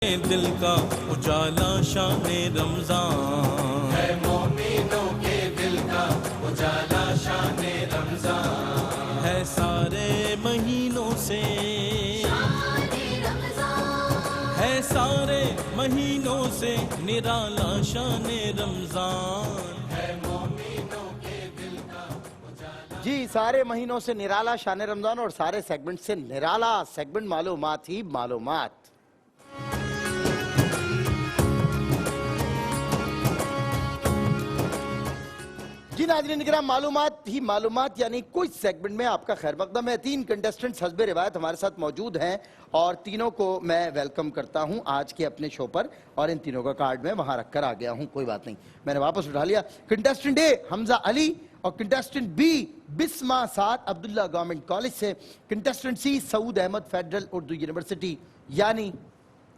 دل کا اجالا شان رمضان ہے، مومنوں کے دل کا اجالا شان رمضان ہے، سارے مہینوں سے ہے، سارے مہینوں سے نرالا شان رمضان ہے، مومنوں کے دل کا اجالا۔ جی سارے مہینوں سے نرالا شان رمضان اور سارے سیگمنٹ سے نرالا سیگمنٹ معلومات ہی معلومات۔ جی ناظرین کرام، معلومات ہی معلومات یعنی کچھ سیگمنٹ میں آپ کا خیر مقدم ہے۔ 3 کنٹیسٹنٹس حسب روایت ہمارے ساتھ موجود ہیں اور تینوں کو میں ویلکم کرتا ہوں آج کے اپنے شو پر، اور ان تینوں کا کارڈ میں وہاں رکھ کر آ گیا ہوں، کوئی بات نہیں، میں نے واپس اٹھا لیا۔ کنٹیسٹنٹ اے حمزہ علی اور contestant B Bisma Saad Abdullah government college سے، contestant C Saud Ahmed Federal Urdu University یعنی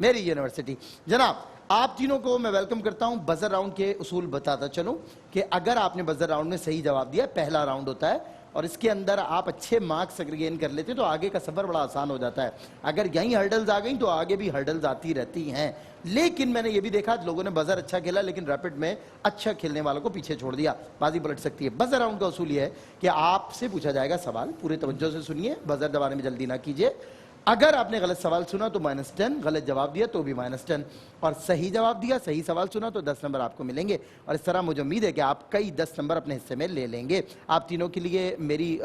میری یونیورسٹی۔ جناب آپ تینوں کو میں ویلکم کرتا ہوں۔ بزر راؤنڈ کے اصول بتاتا چلوں کہ اگر آپ نے بزر راؤنڈ میں صحیح جواب دیا، پہلا راؤنڈ ہوتا ہے اور اس کے اندر آپ اچھے مارکس گین کر لیتے تو آگے کا سفر بڑا آسان ہو جاتا ہے۔ اگر یہیں ہرڈلز آ گئیں تو آگے بھی ہرڈلز آتی رہتی ہیں، لیکن میں نے یہ بھی دیکھا لوگوں نے بزر اچھا کھیلا لیکن ریپڈ میں اچھا کھیلنے والوں کو پیچھے چھوڑ دیا، بازی پلٹ سکتی ہے۔ بزر راؤنڈ کا اصول یہ ہے کہ آپ سے پوچھا جائے گا سوال، پورے توجہ سے سنیے، بزر دبانے میں جلدی نہ کیجیے۔ اگر آپ نے غلط سوال سنا تو -10، غلط جواب دیا تو بھی -10، اور صحیح جواب دیا، صحیح سوال سنا تو 10 نمبر آپ کو ملیں گے، اور اس طرح مجھے امید ہے کہ آپ کئی 10 نمبر اپنے حصے میں لے لیں گے۔ آپ تینوں کے لیے میری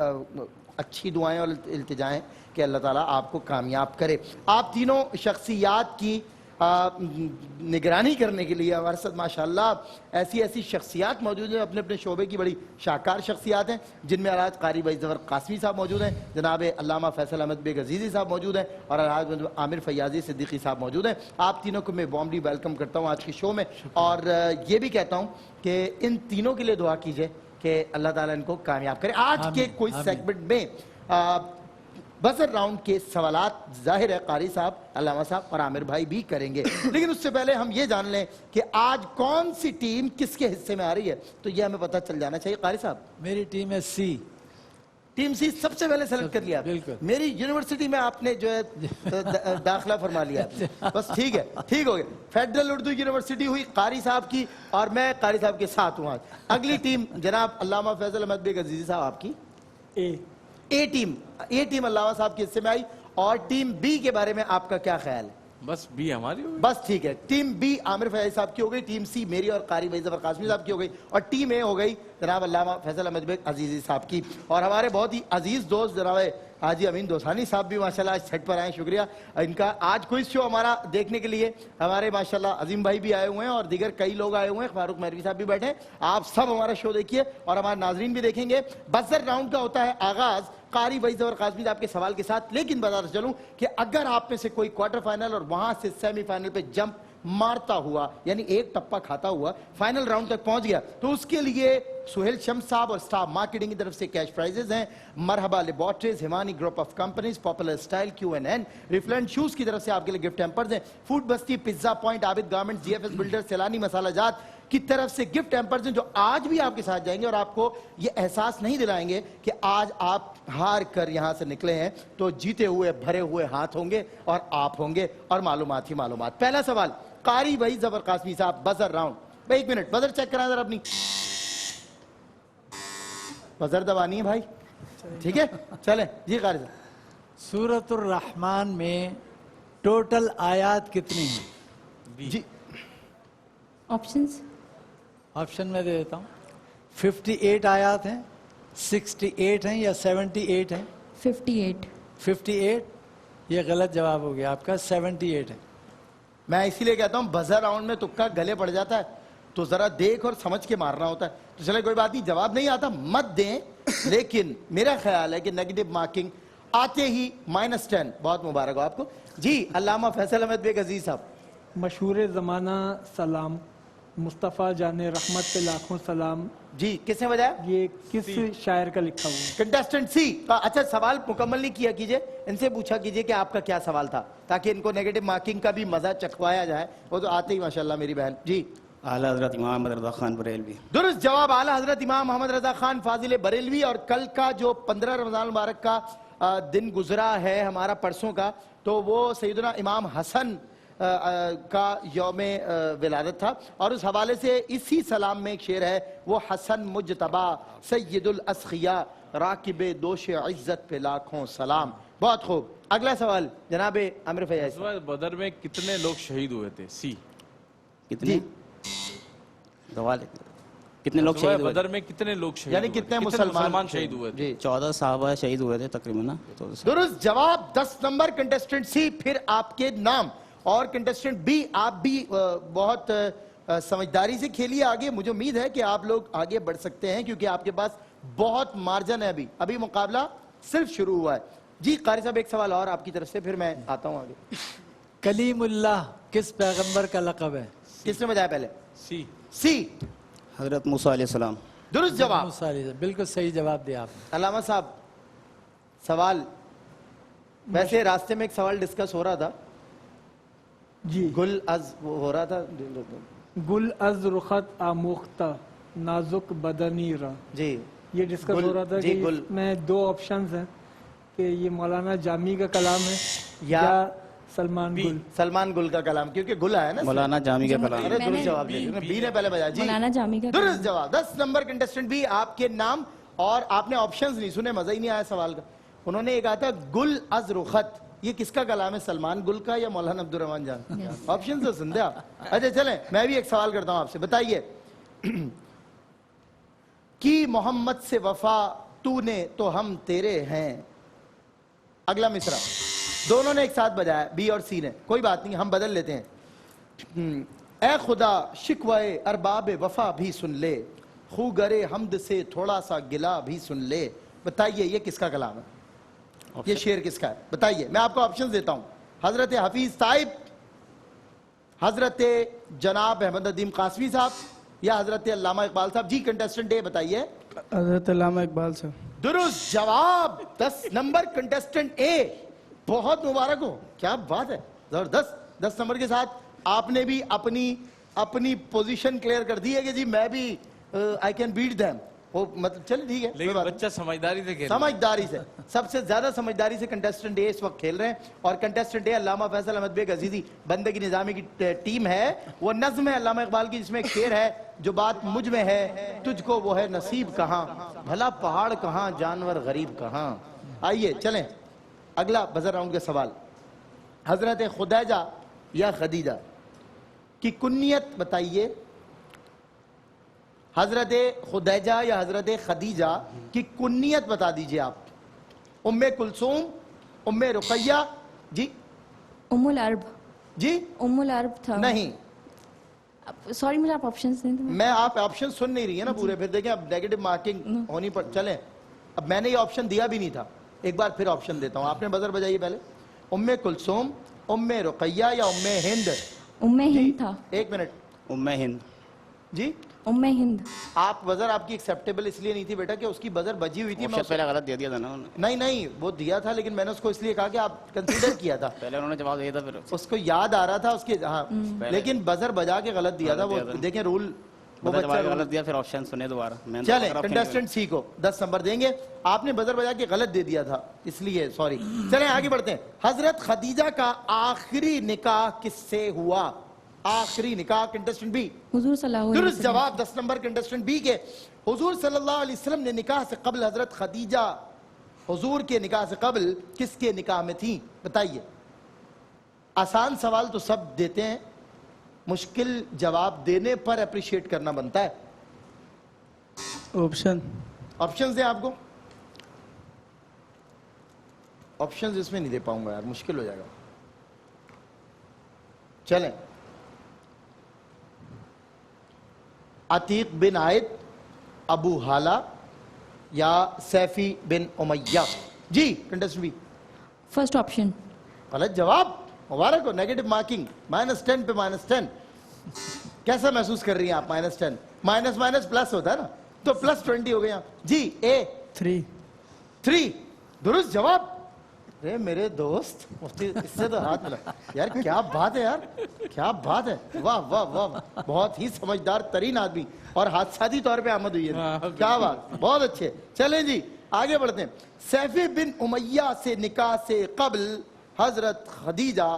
اچھی دعائیں اور التجائیں کہ اللہ تعالیٰ آپ کو کامیاب کرے۔ آپ تینوں شخصیات کی نگرانی کرنے کے لیے ہمارے ساتھ ماشاءاللہ ایسی شخصیات موجود ہیں، اپنے اپنے شعبے کی بڑی شاہکار شخصیات ہیں، جن میں الحاج قاری بھائی ظفر قاسمی صاحب موجود ہیں، جناب علامہ فیصل احمد بیگ عزیزی صاحب موجود ہیں، اور الحاج عامر فیاضی صدیقی صاحب موجود ہیں۔ آپ تینوں کو میں وارملی ویلکم کرتا ہوں آج کے شو میں، اور یہ بھی کہتا ہوں کہ ان تینوں کے لیے دعا کیجئے کہ اللہ تعالیٰ ان کو کامیاب کرے۔ آج کے کوئی سیگمنٹ میں بزر راؤنڈ کے سوالات ظاہر ہے قاری صاحب، علامہ صاحب اور عامر بھائی بھی کریں گے، لیکن اس سے پہلے ہم یہ جان لیں کہ آج کون سی ٹیم کس کے حصے میں آ رہی ہے، تو یہ ہمیں پتہ چل جانا چاہیے۔ قاری صاحب میری ٹیم ہے سی، ٹیم سی سب سے پہلے سیلیکٹ کر لیا۔ بالکل، میری یونیورسٹی میں آپ نے جو ہے داخلہ فرما لیا، بس ٹھیک ہے، ٹھیک ہو گیا۔ فیڈرل اردو یونیورسٹی ہوئی قاری صاحب کی اور میں قاری صاحب کے ساتھ ہوں آج۔ اگلی ٹیم جناب علامہ فیصل احمد بیگ عزیزی صاحب آپ کی اے ٹیم علامہ صاحب کے حصے میں آئی، اور ٹیم بی کے بارے میں آپ کا کیا خیال ہے؟ بس بھی ہماری ہوگی، بس ٹھیک ہے، ٹیم بی عامر فیاضی صاحب کی ہو گئی، ٹیم سی میری اور قاری بھائی ظفر قاسمی صاحب کی ہو گئی، اور ٹیم اے ہو گئی جناب علامہ فیصل احمد بیگ عزیزی صاحب کی۔ اور ہمارے بہت ہی عزیز دوست جناب حاجی امین دوسانی صاحب بھی ماشاءاللہ آج سیٹ پر آئے، شکریہ ان کا۔ آج کوئز شو ہمارا دیکھنے کے لیے ہمارے ماشاءاللہ عظیم بھائی بھی آئے ہوئے ہیں اور دیگر کئی لوگ آئے ہوئے ہیں، فاروق مہروی صاحب بھی بیٹھے ہیں۔ آپ سب ہمارا شو دیکھیے اور ہمارے ناظرین بھی دیکھیں گے۔ بزر راؤنڈ کا ہوتا ہے آغاز قاری بھائی ظفر قاسمی صاحب کے سوال کے ساتھ، لیکن بتاتا چلوں کہ اگر آپ میں سے کوئی کوارٹر فائنل اور وہاں سے سیمی فائنل پہ جمپ مارتا ہوا یعنی ایک ٹپا کھاتا ہوا فائنل راؤنڈ تک پہنچ گیا تو اس کے لیے سہیل شمس صاحب اور سٹار مارکیٹنگ کی طرف سے کیش پرائزز ہیں۔ Marhaba laboratories, Himani group of companies, popular style, QNN، ریفلینٹ شوز کی طرف سے آپ کے لیے گفٹ ہیمپرز ہیں۔ Food Basti, pizza point, Abid garments, GFS builder, Saylani masala جات کی طرف سے گفٹ ہیمپرز ہیں جو آج بھی آپ کے ساتھ جائیں گے اور آپ کو یہ احساس نہیں دلائیں گے کہ آج آپ ہار کر یہاں سے نکلے ہیں، تو جیتے ہوئے بھرے ہوئے ہاتھ ہوں گے اور آپ ہوں گے، اور معلومات ہی معلومات۔ پہلا سوال قاری بھائی ظفر قاسمی صاحب، بزر راؤنڈ۔ بھائی 1 منٹ بزر چیک کرائیں ذرا اپنی، بزر دبانی ہے بھائی، ٹھیک ہے چلیں جی قاری صاحب۔ سورۃ الرحمن میں ٹوٹل آیات کتنی ہیں؟ جی آپشنز آپشن میں دے دیتا ہوں۔ 58 آیات ہیں، 68 ہیں یا 78 ہیں؟ 58 58 یہ غلط جواب ہو گیا آپ کا، 78 ہے۔ میں اسی لیے کہتا ہوں بزر راؤنڈ میں تکا گلے پڑ جاتا ہے تو ذرا دیکھ اور سمجھ کے مارنا ہوتا ہے، تو چلے کوئی بات نہیں، جواب نہیں آتا مت دیں، لیکن میرا خیال ہے کہ نیگیٹو مارکنگ آتے ہی -10 بہت مبارک ہو آپ کو۔ جی علامہ فیصل احمد بیگ عزیز صاحب۔ مشہور زمانہ سلام، مصطفیٰ جان رحمت پہ لاکھوں سلام، جی کس نے بجایا؟ یہ کس شاعر کا لکھا ہوا ہے؟ کنٹیسٹنٹ سی۔ اچھا سوال مکمل نہیں کیا کیجئے، ان سے پوچھا کیجئے کہ آپ کا کیا سوال تھا تاکہ ان کو نیگیٹو مارکنگ کا بھی مزہ چکھوایا جائے، وہ تو آتے ہی ماشاءاللہ میری بہن۔ جی اعلیٰ حضرت امام محمد رضا خان بریلوی۔ درست جواب، اعلیٰ حضرت امام محمد رضا خان فاضل بریلوی۔ اور کل کا جو 15 رمضان مبارک کا دن گزرا ہے ہمارا پرسوں کا، تو وہ سیدنا امام حسن کا یوم ولادت تھا، اور اس حوالے سے اسی سلام میں ایک شعر ہے، وہ حسن مجتبا سید الاسخیاء راکب دوش عزت پہ لاکھوں سلام. بہت خوب. اگلا سوال جناب عامر فیاض. غزوہ بدر میں کتنے لوگ شہید ہوئے تھے؟ سی. کتنے دوال کتنے لوگ غزوہ شہید ہوئے؟ بدر میں کتنے لوگ شہید یعنی ہوئے تھے؟ کتنے مسلمان شہید ہوئے تھے؟ جی 14 صحابہ شہید ہوئے تھے تقریباً نا. درست جواب. 10 نمبر کنٹیسٹنٹ سی. پھر آپ کے نام. اور کنٹیسٹنٹ بی آپ بھی بہت سمجھداری سے کھیلیے آگے. مجھے امید ہے کہ آپ لوگ آگے بڑھ سکتے ہیں کیونکہ آپ کے پاس بہت مارجن ہے. ابھی مقابلہ صرف شروع ہوا ہے. جی قاری صاحب ایک سوال اور آپ کی طرف سے، پھر میں آتا ہوں آگے. کلیم اللہ کس پیغمبر کا لقب ہے؟ کس نے بتایا پہلے؟ سی. سی. حضرت موسیٰ علیہ السلام. درست جواب. موسیٰ علیہ السلام. بالکل صحیح جواب دیا آپ نے. علامہ صاحب سوال، ویسے راستے میں ایک سوال ڈسکس ہو رہا تھا، جی. گل از ہو رہا تھا. گل از رخت آموختہ نازک بدنی را. جی یہ ڈسکس ہو رہا تھا جی کہ گل اس میں 2 آپشنز ہیں کہ یہ مولانا جامی کا کلام ہے یا یا سلمان گل. سلمان گل کا کلام، کیونکہ گل ہے نا. مولانا جامی کا کلام. ارے درست جواب دے. بی نے پہلے بجایا. جی مولانا جامی کا درست جواب. 10 نمبر کنٹیسٹنٹ بھی آپ کے نام. اور آپ نے آپشنز نہیں سنے، مزہ ہی نہیں آیا سوال کا. انہوں نے یہ کہا تھا گل از رخت. یہ کس کا کلام ہے؟ سلمان گل کا یا مولانا عبد الرحمن جان؟ آپشن تو سن دے آپ. اچھا چلیں میں بھی ایک سوال کرتا ہوں آپ سے. بتائیے کی محمد سے وفا تو نے تو ہم تیرے ہیں. اگلا مصرع دونوں نے ایک ساتھ بجایا، بی اور سی نے. کوئی بات نہیں، ہم بدل لیتے ہیں. اے خدا شکوائے ارباب وفا بھی سن لے، خوگرے حمد سے تھوڑا سا گلا بھی سن لے. بتائیے یہ کس کا کلام ہے؟ یہ شعر کس کا ہے؟ بتائیے. میں آپ کو آپشن دیتا ہوں. حضرت حفیظ صاحب، حضرت جناب احمد ندیم قاسمی صاحب، یا حضرت علامہ اقبال صاحب. جی کنٹیسٹنٹ اے بتائیے. حضرت علامہ اقبال صاحب. درست جواب. 10 نمبر کنٹیسٹنٹ اے. بہت مبارک ہو، کیا بات ہے، زبردست. 10 نمبر کے ساتھ آپ نے بھی اپنی پوزیشن کلیئر کر دی ہے کہ جی میں بھی آئی کین بیٹ دیم. وہ مطلب چلے ٹھیک ہے. لیکن بچہ سمجھداری سے کھیل. سمجھداری سے، سب سے زیادہ سمجھداری سے کنٹیسٹنٹ اے اس وقت کھیل رہے ہیں. اور کنٹیسٹنٹ اے علامہ فیصل احمد بیگ عزیزی بندگی نظامی کی ٹیم ہے. وہ نظم ہے علامہ اقبال کی جس میں ایک شعر ہے، جو بات مجھ میں ہے تجھ کو وہ ہے نصیب کہاں، بھلا پہاڑ کہاں جانور غریب کہاں. آئیے چلیں اگلا بزر راؤنڈ کا سوال. حضرت خدیجہ یا خدیجہ کی کنیت بتائیے. حضرت خدیجہ یا حضرت خدیجہ کی کنیت بتا دیجئے آپ. ام کلثوم، ام رقیہ. جی ام العرب. جی ام العرب تھا. نہیں، سوری مجھے آپ آپشنز دیں. میں آپ آپشن سن نہیں رہی ہے نا پورے. پھر دیکھیں اب نیگیٹو مارکنگ ہونی پڑ. چلیں اب میں نے یہ آپشن دیا بھی نہیں تھا، ایک بار پھر آپشن دیتا ہوں. آپ نے بزر بجائیے پہلے. ام کلثوم، ام رقیہ یا ام ہند. ام ہند تھا. ایک منٹ. ام ہند. جی ام ہند. آپ بزر آپ کی ایکسیپٹیبل اس لیے نہیں تھی بیٹا کہ اس کی بزر بجی ہوئی تھی. میں پہلے غلط دے دیا تھا نا انہوں نے. نہیں وہ دیا تھا، لیکن میں نے اس کو اس لیے کہا کہ آپ کنسیڈر کیا تھا. پہلے انہوں نے جواب دیا تھا پھر اس کو یاد آ رہا تھا اس کے. ہاں لیکن بزر بجا کے غلط دیا تھا. وہ دیکھیں رول وہ بچہ غلط دیا، پھر آپشن سنے دوبارہ. چلیں کنٹیسٹنٹ سی کو 10 نمبر دیں گے. آپ نے بزر بجا کے غلط دے دیا تھا اس لیے سوری. چلیں آگے بڑھتے ہیں. حضرت خدیجہ کا آخری نکاح کس سے ہوا؟ آخری نکاح کنٹیسٹنٹ بی. حضور صلی اللہ علیہ درست وسلم. جواب. 10 نمبر کنٹیسٹنٹ بی کے. حضور صلی اللہ علیہ وسلم نے نکاح سے قبل حضرت خدیجہ حضور کے نکاح سے قبل کس کے نکاح میں تھیں؟ بتائیے. آسان سوال تو سب دیتے ہیں، مشکل جواب دینے پر اپریشیٹ کرنا بنتا ہے. آپشنز دیں آپ کو. آپشنز اس میں نہیں دے پاؤں گا یار، مشکل ہو جائے گا. چلیں عتیق بن عائد، ابو حالہ یا سیفی بن امیہ. جی کنٹیسٹنٹ بی. First option. غلط جواب. مبارک ہو. نیگیٹو مارکنگ -10 پہ -10. کیسا محسوس کر رہی ہیں آپ؟ -10 مائنس پلس ہوتا ہے نا، تو +20 ہو گیا. جی اے 3. درست جواب. ارے میرے دوست مفتی اس سے تو ہاتھ ملا یار. کیا بات ہے یار، کیا بات ہے. واہ واہ واہ، بہت ہی سمجھدار ترین آدمی اور حادثاتی طور پہ آمد ہوئی ہے. کیا بات، بہت اچھے. چلیں جی آگے بڑھتے ہیں. سیفی بن امیہ سے نکاح سے قبل حضرت خدیجہ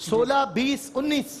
16, 20, 19।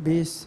20।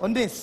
19।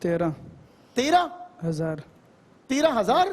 13,000। 13,000?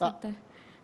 70।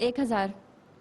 1000।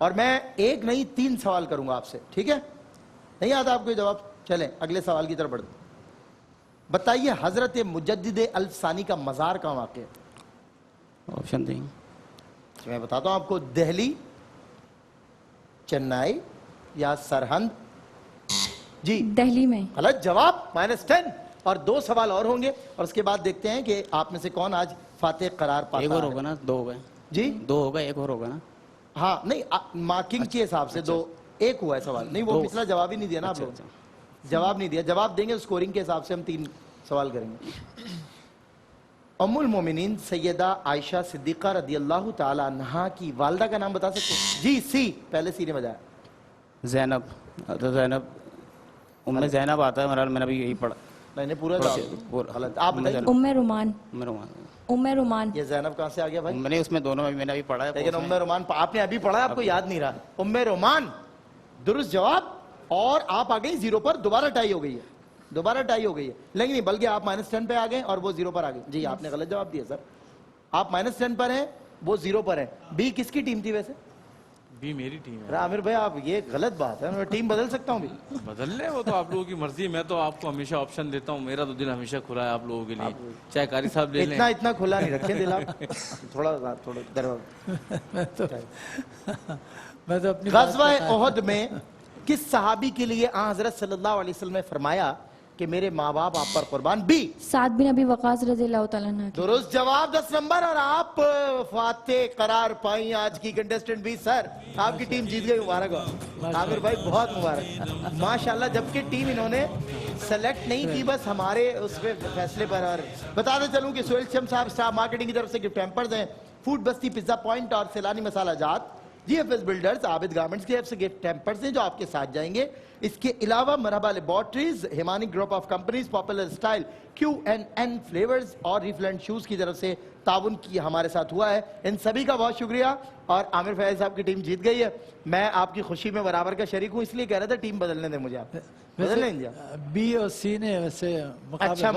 اور میں ایک نہیں 3 سوال کروں گا آپ سے, ٹھیک ہے؟ نہیں آتا آپ کو یہ جواب؟ چلیں اگلے سوال کی طرف بڑھتے ہیں. بتائیے حضرت مجدد الف ثانی کا مزار کہاں واقع ہے؟ آپشن دیں. میں بتاتا ہوں آپ کو, دہلی, چنئی یا سرہند. جی دہلی میں. غلط جواب, -10. اور 2 سوال اور ہوں گے اور اس کے بعد دیکھتے ہیں کہ آپ میں سے کون آج فاتح قرار پاتا ایک اور ہے. ہوگا نا, 2 ہو گئے. جی 2 ہوگا, ایک اور ہوگا نا. ہاں نہیں, مارکنگ کے حساب سے 2, 1 ہوا ہے سوال. نہیں وہ پچھلا جواب ہی نہیں دیا نا آپ لوگوں نے. جواب نہیں دیا, جواب دیں گے اسکورنگ کے حساب سے ہم 3 سوال کریں گے. ام المومنین سیدہ عائشہ صدیقہ رضی اللہ تعالی عنہا کی والدہ کا نام بتا سکتے ہیں؟ جی سی, پہلے سی نے بجایا. زینب. تو زینب, ام زینب آتا ہے مرال, میں نے بھی یہی پڑھا. میں نے پورا جواب غلط. آپ بتائیے. ام رومان. ام رومان. یہ زینب کہاں سے آ گیا بھائی؟ میں نے اس میں دونوں میں نے ابھی پڑھا ہے. لیکن ام رومان آپ نے ابھی پڑھا ہے, آپ کو یاد نہیں رہا. ام رومان درست جواب, اور آپ آ گئی 0 پر. دوبارہ ٹائی ہو گئی ہے, دوبارہ ٹائی ہو گئی ہے. لیکن نہیں, بلکہ آپ -10 پہ آ گئے اور وہ 0 پر آ گئی. جی آپ نے غلط جواب دیا سر. آپ -10 پر ہیں, وہ 0 پر ہیں. بی کس کی ٹیم تھی ویسے؟ بی میری ٹیم ہے. عامر بھائی آپ, یہ غلط بات ہے, میں ٹیم بدل سکتا ہوں بھی. بدل لیں, وہ تو آپ لوگوں کی مرضی. میں تو آپ کو ہمیشہ آپشن دیتا ہوں, میرا تو دل ہمیشہ کھلا ہے آپ لوگوں کے لیے. چاہے قاری صاحب لے لیں. اتنا کھلا نہیں رکھیں دل آپ, تھوڑا دروازہ. میں تو اپنی غزوہ احد میں کس صحابی کے لیے آن حضرت صلی اللہ علیہ وسلم نے فرمایا کہ میرے ماں باپ آپ پر قربان؟ بی سعد بن ابی وقاص رضی اللہ تعالیٰ عنہ. درست جواب, 10 نمبر. اور آپ فاتح قرار پائیں آج کی کنٹیسٹنٹ بھی. سر آپ کی ٹیم جیت گئی, مبارک ہو عامر بھائی, بہت مبارک ماشاءاللہ. جبکہ ٹیم انہوں نے سلیکٹ نہیں کی, بس ہمارے اس پہ فیصلے پر. اور بتاتے چلوں کہ سہیل شم صاحب اسٹاف مارکیٹنگ کی طرف سے گفٹ ہیمپرز ہیں. فوڈ بستی پیزا پوائنٹ اور سیلانی مسالہ جات. جی ایف ایس بلڈرز عابد گارمنٹس کی طرف سے گفٹ ہیمپرز ہیں جو آپ کے ساتھ جائیں گے. اس کے علاوہ Marhaba laboratories, Himani group of companies, popular style, QNN flavours اور ریفلنٹ شوز کی طرف سے تعاون کی ہمارے ساتھ ہوا ہے. ان سبھی کا بہت شکریہ. اور عامر فیاض صاحب کی ٹیم جیت گئی ہے. میں آپ کی خوشی میں برابر کا شریک ہوں, اس لیے کہہ رہا تھا ٹیم بدلنے دیں مجھے. آپ بدلنے دیا. بی اور سی نے ویسے اچھا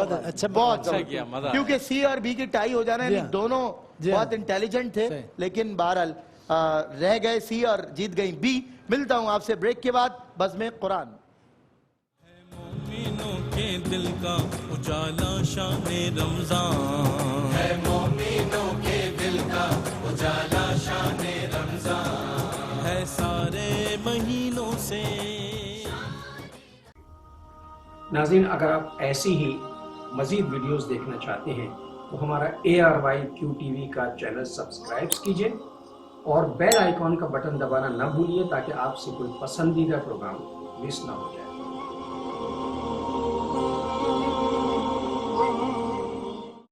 بہت کیا مزہ, کیونکہ سی اور بی کی ٹائی ہو جانا ہے. دونوں بہت انٹیلیجنٹ تھے, لیکن بہرحال رہ گئے سی اور جیت گئی بی. ملتا ہوں آپ سے بریک کے بعد. بزم قرآن. مومنوں کے دل کا اجالا شان رمضان ہے, مومنوں کے دل کا اجالا شان رمضان ہے سارے مہینوں سے. ناظرین, اگر آپ ایسی ہی مزید ویڈیوز دیکھنا چاہتے ہیں تو ہمارا ARYQTV کا چینل سبسکرائب کیجئے اور بیل آئیکن کا بٹن دبانا نہ بھولیے تاکہ آپ سے کوئی پسندیدہ پروگرام مس نہ ہو جائے.